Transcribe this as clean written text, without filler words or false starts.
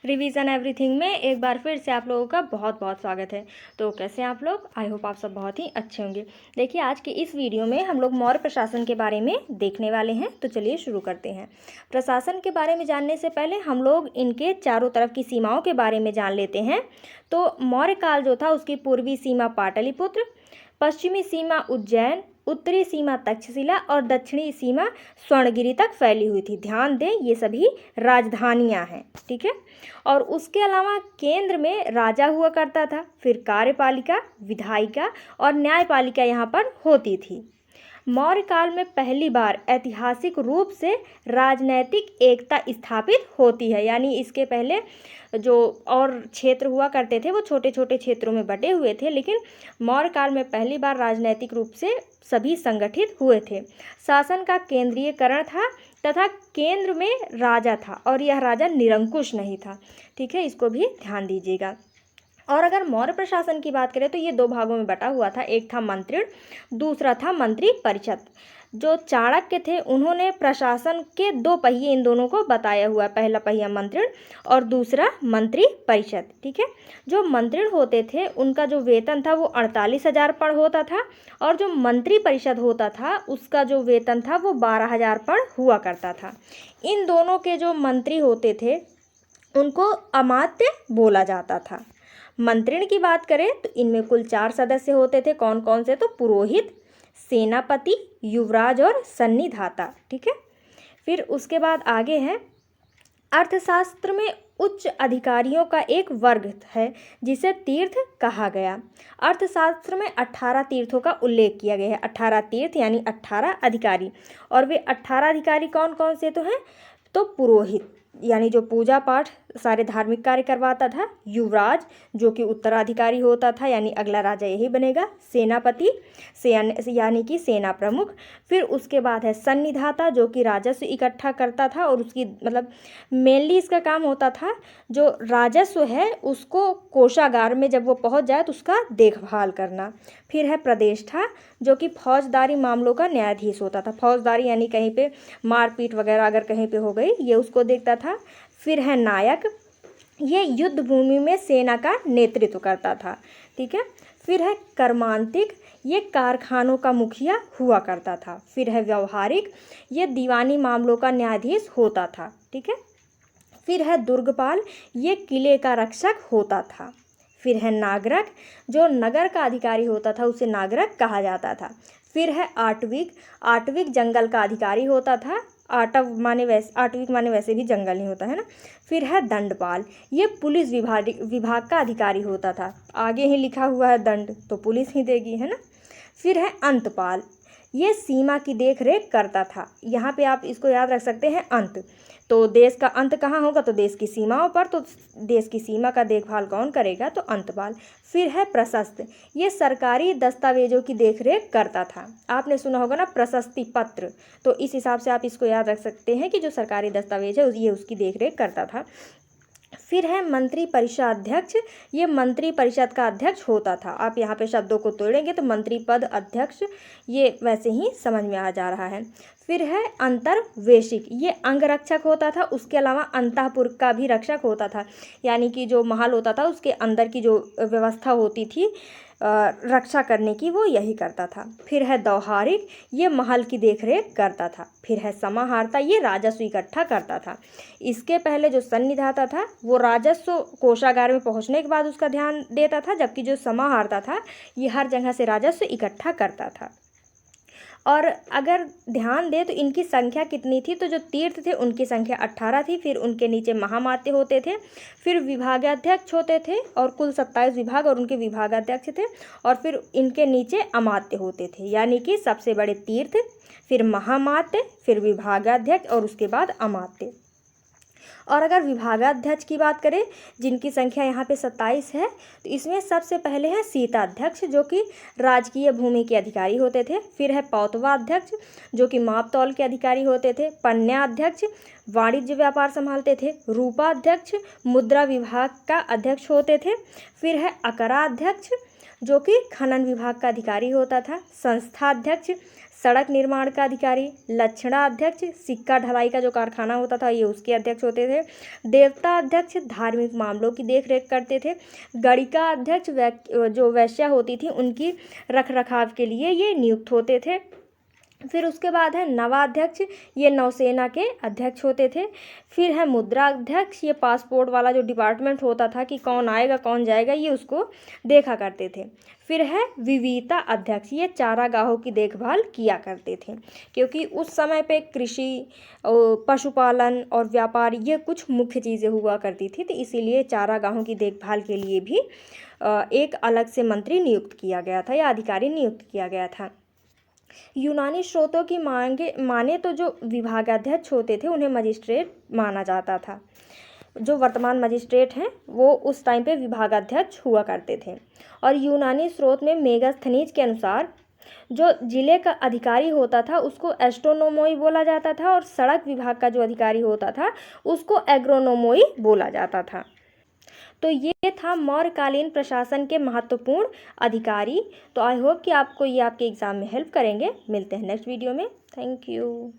Revision everything में एक बार फिर से आप लोगों का बहुत बहुत स्वागत है। तो कैसे हैं आप लोग? आई होप आप सब बहुत ही अच्छे होंगे। देखिए, आज की इस वीडियो में हम लोग मौर्य प्रशासन के बारे में देखने वाले हैं। तो चलिए शुरू करते हैं। प्रशासन के बारे में जानने से पहले हम लोग इनके चारों तरफ की सीमाओं के बारे में जान लेते हैं। तो मौर्य काल जो था उसकी पूर्वी सीमा पाटलिपुत्र, पश्चिमी सीमा उज्जैन, उत्तरी सीमा तक्षशिला और दक्षिणी सीमा स्वर्णगिरी तक फैली हुई थी। ध्यान दें, ये सभी राजधानियां हैं, ठीक है। और उसके अलावा केंद्र में राजा हुआ करता था, फिर कार्यपालिका, विधायिका और न्यायपालिका यहाँ पर होती थी। मौर्य काल में पहली बार ऐतिहासिक रूप से राजनैतिक एकता स्थापित होती है, यानी इसके पहले जो और क्षेत्र हुआ करते थे वो छोटे छोटे क्षेत्रों में बटे हुए थे, लेकिन मौर्य काल में पहली बार राजनैतिक रूप से सभी संगठित हुए थे। शासन का केंद्रीयकरण था तथा केंद्र में राजा था और यह राजा निरंकुश नहीं था, ठीक है, इसको भी ध्यान दीजिएगा। और अगर मौर्य प्रशासन की बात करें तो ये दो भागों में बटा हुआ था, एक था मंत्रिण, दूसरा था मंत्री परिषद। जो चाणक्य थे उन्होंने प्रशासन के दो पहिए इन दोनों को बताया हुआ है, पहला पहिया मंत्रिण और दूसरा मंत्री परिषद, ठीक है। जो मंत्रिण होते थे उनका जो वेतन था वो 48,000 पर्ण होता था और जो मंत्री परिषद होता था उसका जो वेतन था वो 12,000 पर्ण हुआ करता था। इन दोनों के जो मंत्री होते थे उनको अमात्य बोला जाता था। मंत्रिण की बात करें तो इनमें कुल 4 सदस्य होते थे। कौन कौन से? तो पुरोहित, सेनापति, युवराज और सन्निधाता, ठीक है। फिर उसके बाद आगे है अर्थशास्त्र में उच्च अधिकारियों का एक वर्ग है जिसे तीर्थ कहा गया। अर्थशास्त्र में 18 तीर्थों का उल्लेख किया गया है। 18 तीर्थ यानी 18 अधिकारी। और वे 18 अधिकारी कौन कौन से तो हैं? तो पुरोहित यानी जो पूजा पाठ सारे धार्मिक कार्य करवाता था, युवराज जो कि उत्तराधिकारी होता था यानी अगला राजा यही बनेगा, सेनापति यानी कि सेना प्रमुख, फिर उसके बाद है सन्निधाता जो कि राजस्व इकट्ठा करता था और उसकी मतलब मेनली इसका काम होता था जो राजस्व है उसको कोषागार में जब वो पहुंच जाए तो उसका देखभाल करना। फिर है प्रदेष्टा जो कि फौजदारी मामलों का न्यायाधीश होता था। फौजदारी यानी कहीं पे मारपीट वगैरह अगर कहीं पे हो गई ये उसको देखता था। फिर है नायक, ये युद्ध भूमि में सेना का नेतृत्व करता था, ठीक है। फिर है कर्मांतिक, ये कारखानों का मुखिया हुआ करता था। फिर है व्यवहारिक, ये दीवानी मामलों का न्यायाधीश होता था, ठीक है। फिर है दुर्गपाल, ये किले का रक्षक होता था। फिर है नागरक, जो नगर का अधिकारी होता था उसे नागरक कहा जाता था। फिर है आटविक, आटविक जंगल का अधिकारी होता था। आटविक माने वैसे भी जंगल ही होता है ना। फिर है दंडपाल, ये पुलिस विभाग का अधिकारी होता था। आगे ही लिखा हुआ है दंड तो पुलिस ही देगी, है ना। फिर है अंतपाल, ये सीमा की देख रेख करता था। यहाँ पे आप इसको याद रख सकते हैं अंत। तो देश का अंत कहाँ होगा? तो देश की सीमाओं पर। तो देश की सीमा का देखभाल कौन करेगा? तो अंतपाल। फिर है प्रशस्त, ये सरकारी दस्तावेजों की देखरेख करता था। आपने सुना होगा ना प्रशस्ति पत्र, तो इस हिसाब से आप इसको याद रख सकते हैं कि जो सरकारी दस्तावेज है ये उसकी देखरेख करता था। फिर है मंत्री परिषद अध्यक्ष, ये मंत्री परिषद का अध्यक्ष होता था। आप यहाँ पे शब्दों को तोड़ेंगे तो मंत्री पद अध्यक्ष ये वैसे ही समझ में आ जा रहा है। फिर है अंतर्वेशिक, ये अंगरक्षक होता था। उसके अलावा अंतःपुर का भी रक्षक होता था, यानी कि जो महल होता था उसके अंदर की जो व्यवस्था होती थी रक्षा करने की वो यही करता था। फिर है दौहारिक, ये महल की देखरेख करता था। फिर है समाहर्ता, ये राजस्व इकट्ठा करता था। इसके पहले जो सन्निधाता था वो राजस्व कोषागार में पहुंचने के बाद उसका ध्यान देता था, जबकि जो समाहर्ता था ये हर जगह से राजस्व इकट्ठा करता था। और अगर ध्यान दें तो इनकी संख्या कितनी थी? तो जो तीर्थ थे उनकी संख्या 18 थी। फिर उनके नीचे महामात्य होते थे, फिर विभागाध्यक्ष होते थे और कुल 27 विभाग और उनके विभागाध्यक्ष थे। और फिर इनके नीचे अमात्य होते थे, यानी कि सबसे बड़े तीर्थ, फिर महामात्य, फिर विभागाध्यक्ष और उसके बाद अमात्य। और अगर विभागाध्यक्ष की बात करें जिनकी संख्या यहाँ पे 27 है, तो इसमें सबसे पहले है सीताध्यक्ष जो कि राजकीय भूमि के अधिकारी होते थे। फिर है पौतवाध्यक्ष जो कि माप तौल के अधिकारी होते थे। पन्याध्यक्ष वाणिज्य व्यापार संभालते थे। रूपाध्यक्ष मुद्रा विभाग का अध्यक्ष होते थे। फिर है अकराध्यक्ष जो कि खनन विभाग का अधिकारी होता था। संस्थाध्यक्ष सड़क निर्माण का अधिकारी, लक्षणाध्यक्ष सिक्का ढलाई का जो कारखाना होता था ये उसके अध्यक्ष होते थे। देवता अध्यक्ष धार्मिक मामलों की देखरेख करते थे। गणिका अध्यक्ष जो वैश्या होती थी उनकी रख रखाव के लिए ये नियुक्त होते थे। फिर उसके बाद है नवाध्यक्ष, ये नौसेना के अध्यक्ष होते थे। फिर है मुद्रा अध्यक्ष, ये पासपोर्ट वाला जो डिपार्टमेंट होता था कि कौन आएगा कौन जाएगा ये उसको देखा करते थे। फिर है विविता अध्यक्ष, ये चारागाहों की देखभाल किया करते थे, क्योंकि उस समय पे कृषि, पशुपालन और व्यापार ये कुछ मुख्य चीज़ें हुआ करती थी, तो इसीलिए चारागाहों की देखभाल के लिए भी एक अलग से मंत्री नियुक्त किया गया था या अधिकारी नियुक्त किया गया था। यूनानी स्रोतों की माने तो जो विभागाध्यक्ष होते थे उन्हें मजिस्ट्रेट माना जाता था। जो वर्तमान मजिस्ट्रेट हैं वो उस टाइम पे विभागाध्यक्ष हुआ करते थे। और यूनानी स्रोत में मेगास्थनीज के अनुसार जो जिले का अधिकारी होता था उसको एस्ट्रोनोमोई बोला जाता था, और सड़क विभाग का जो अधिकारी होता था उसको एग्रोनोमोई बोला जाता था। तो ये था मौर्यकालीन प्रशासन के महत्वपूर्ण अधिकारी। तो आई होप कि आपको ये आपके एग्ज़ाम में हेल्प करेंगे। मिलते हैं नेक्स्ट वीडियो में। Thank you.